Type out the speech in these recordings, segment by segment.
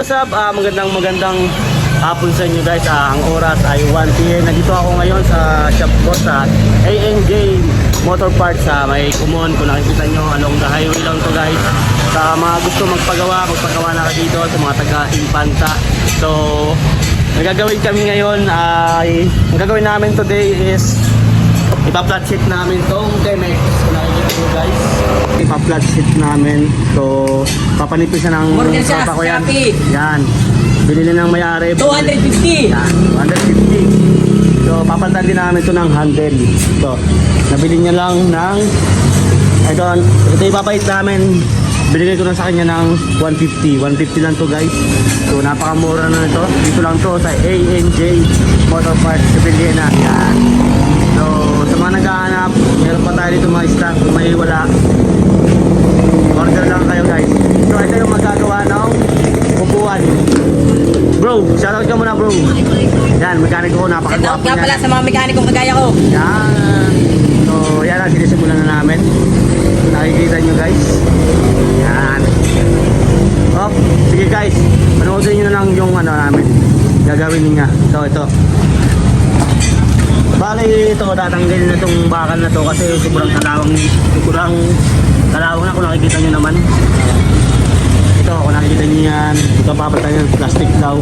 What's up? Magandang hapon sa inyo guys. Ang oras ay 1 PM. Nandito ako ngayon sa shop ko sa ANJ Motor Parts sa may Kumon. Kung nakikita nyo, along the highway lang to guys. Sa mga gusto magpagawa na ka dito sa mga taga-Infanta. So, nagagawin kami ngayon ay ang gagawin namin today is ipa-flat sheet namin tong Temex. Kung nakikita nyo guys, ipa-flat sheet namin. So, papanipis na ng tropa ko yan. Yan. Binili ng may-ari. 250. Yan, 250. So, papalitan din namin ito ng handle. So, nabili niya lang ng ito ipapait namin. Binigay ko na sa kanya ng 150. 150 lang to guys. So, napakamura na ito. Dito lang to sa ANJ Motor Parts sa Piliena. Yan. So, sa mga naghahanap, meron pa tayo dito mga stock. Kung may wala, order lang kayo guys. So, ito yung magagawa ng upuan. Bro, shoutout ka muna bro. Yan, mekaniko ko, napakagwapo Kaya pala sa mga mekanikong kagaya ko. yan. So, yan ang sinisimulan na namin. Nakikita nyo guys. Yan. Oh, sige guys. Panoodin nyo na lang yung namin. Gagawin niya. So, ito. Bali, ito, tatanggalin na itong bakal na to kasi sobrang kalawang na kung nakikita nyo naman. Ito, kung nakikita nyo yan, ito papalitan yung plastic daw.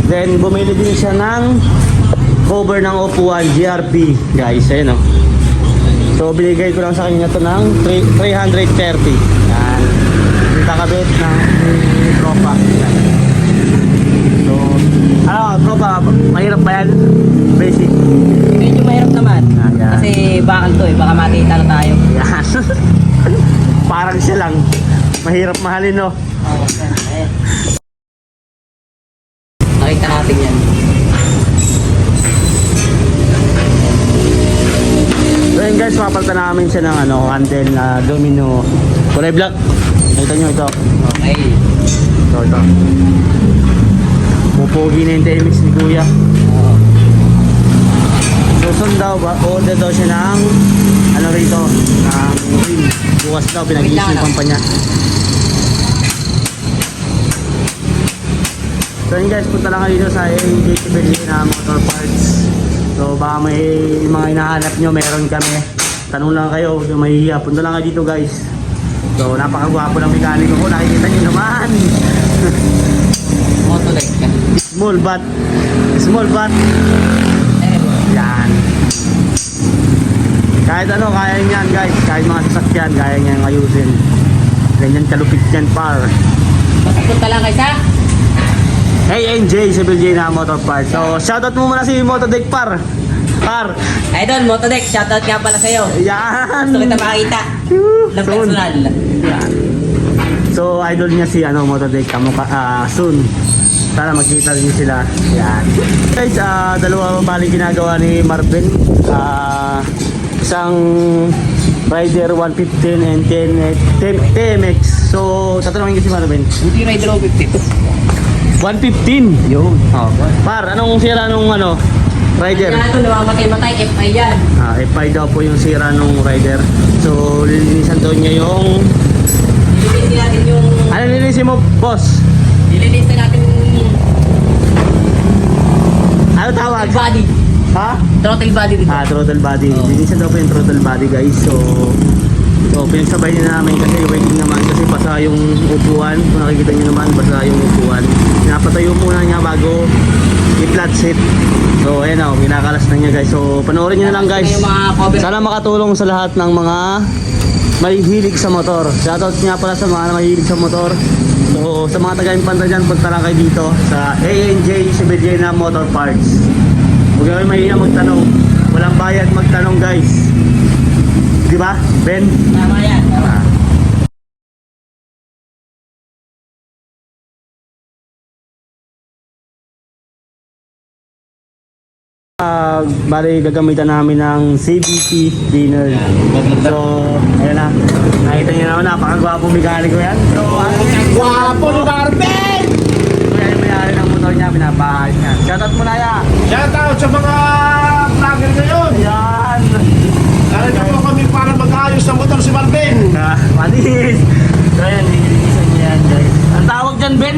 Then, bumili din siya ng cover ng upuan, GRP, guys, ayun o. So, binigay ko lang sa kanya ito ng 330. Yan. Kakabit ng tropa. Yan. So, tropa, mahirap ba yan? Basic. Medyo mahirap naman. Yan. Kasi bakal to baka makita na tayo. Yan. Parang siya lang. Mahirap mahalin, no? Oo, ayan. Nakita natin yan. So yun guys, papalitan namin siya ng handle na domino kulay black. Nakita nyo ito. Okay. So ito. Pupugi na yung Temex ni Kuya. Susun daw ba? Order daw siya ng rito, ng ring. Bukas daw, pinag-iisipan pa niya. So yun guys, punta lang kayo dito sa ANJ Piliena Motor Parts. So baka may mga hinahanap nyo, meron kami. Tanong lang kayo, yung mahihiya. Punta lang kayo dito guys. So napakagwapo ng mekaniko ko, nakikita nyo naman. Motolite ka. Small but yan. Kahit kaya niyan guys. Kahit mga sasakyan, kaya niyang ayusin. Ganyan kalupit yan par. Basta punta lang kayo sa ANJ sa Piliena Motor Parts. So shoutout mo muna si Motodek par. Idol, Motodeck, shoutout nga pala sa'yo. Yan. Gusto kita makita. Ng personal. Yan. So idol niya si Motodek soon. Sana magkita din sila. Yan. Guys, dalawa bali ginagawa ni Marvin. Isang Rider 115 and 10 TMX. So tatanungin ko si Marvin. Hindi Rider 150. 115. Yun. Oh. Par, anong sira nung Rider? Kaya ito, namamatay-matay, FI yan. FI daw po yung sira nung Rider. So lilinisan daw niya yung Lilinisin natin yung... ano lilinisin mo, boss? Lilinisin natin yung... Ano tawag? body. Ha? Throttle body dito. Throttle body. Oo. Linisan daw po yung throttle body guys. So pinagsabay na namin kasi waiting naman kasi basa yung upuan. Kung nakikita nyo naman, basa yung upuan. Pinapatayo muna niya bago i-flat seat. So ayan o, kinakalas na niya guys. So panoorin nyo na lang guys. Yung mga cover. Sana makatulong sa lahat ng mga mahihilig sa motor. Shoutout nga pala sa mga mahihilig sa motor. So sa mga taga-Infanta dyan, punta lang kayo dito sa ANJ Piliena Motor Parts. Huwag kayo mahihiya magtanong. Walang bayad magtanong guys. Di ba, Ben? Tama yan. Tama. Bali gagamitan namin ng CVT cleaner. So, ayan na. Nakita niyo naman, napakagwapo mekaniko yan. So, Gwapo ni Marvin! kaya yung may-ari ng motor niya, pinapaayos niya. Shoutout mo na ya. Shout out sa mga vlogger ngayon! Yan. Dahil niyo po kami para mag-ayos ng motor si Marvin! Manis. So, ayan, nililisan niya yan guys. tawag dyan, Ben?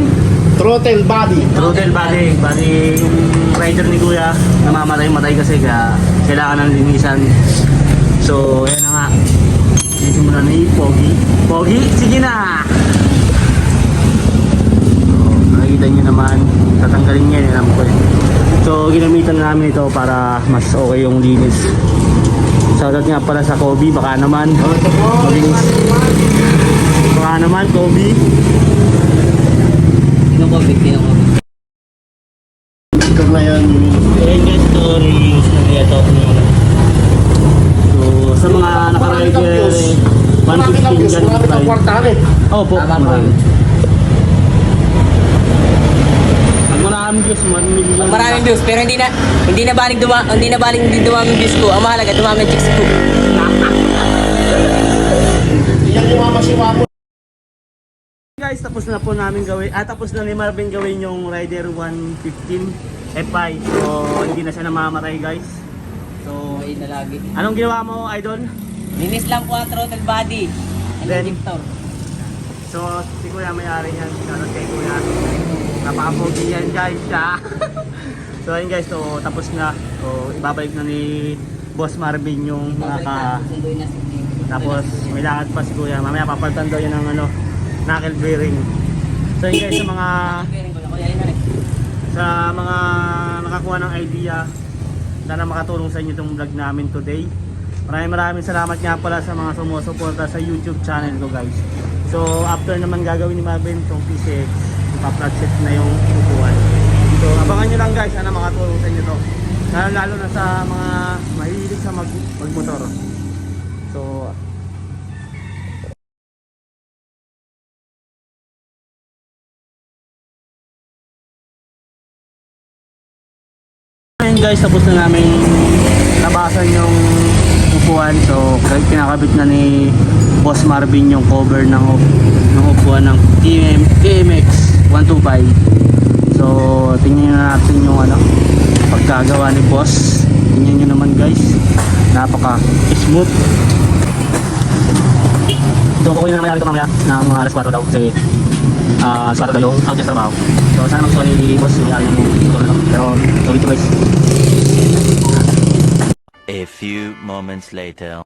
Throttle body. Throttle body. Bali, yung rider ni Kuya, namamatay-matay kasi kaya kailangan ng linisan. So, yan na nga. Linisin mo na ni Pogi. Pogi, sige na! So, nakikita nyo naman, tatanggalin niya, alam ko eh. So, ginamitan namin ito para mas okay yung linis. Shoutout nga pala sa Kobe, baka naman. Ito po. Mabilis. Baka naman, Kobe. Ito na yan. Ayan guys, ito reuse na kaya ito. So, sa mga nakarider, 115 dyan. Marami kang kwartahan eh. Oo po, marami. Pag maraming views, 1 million. Maraming views, pero hindi na baling dumaming views ko. Ang mahalaga, dumaming chicks ko. Yan yung mga masiwapo. Guys, tapos na po namin gawin, tapos na ni Marvin gawin yung Rider 115 FI. So, hindi na siya namamatay guys. So, Okay na lagi. anong ginawa mo, Idol? Linis lang po ang throttle body. Ang Then- injector. So, si Kuya may-ari niyan. Shoutout kay Kuya. Napaka-pogi yan guys siya. So, ayun guys, so tapos na. So, ibabalik na ni Boss Marvin yung Sunduin na si tapos may lakad pa si Kuya. Mamaya papalitan daw yan ng knuckle bearing. So, yun guys, sa mga nakakuha ng idea, sana makatulong sa inyo itong vlog namin today. Maraming salamat nga pala sa mga sumusuporta sa YouTube channel ko guys. So after naman gagawin ni Marvin itong P6, ipa-flat set na yung upuan. So abangan nyo lang guys, sana makatulong sa inyo to. Lalo na sa mga mahilig sa magmotor. So ayun guys, tapos na namin nabasan yung upuan. So kinakabit na ni Boss Marvin yung cover ng upuan ng TMX 125. So tingnan natin yung pagkagawa ni Boss. Tingnan nyo naman guys, napaka smooth. So kukunin na naman ito mamaya ng mga alas 4 daw kasi swat daw yung out sa trabaho. So sana magsuwa ni Boss yung motor na to. Pero so ito guys. A few moments later.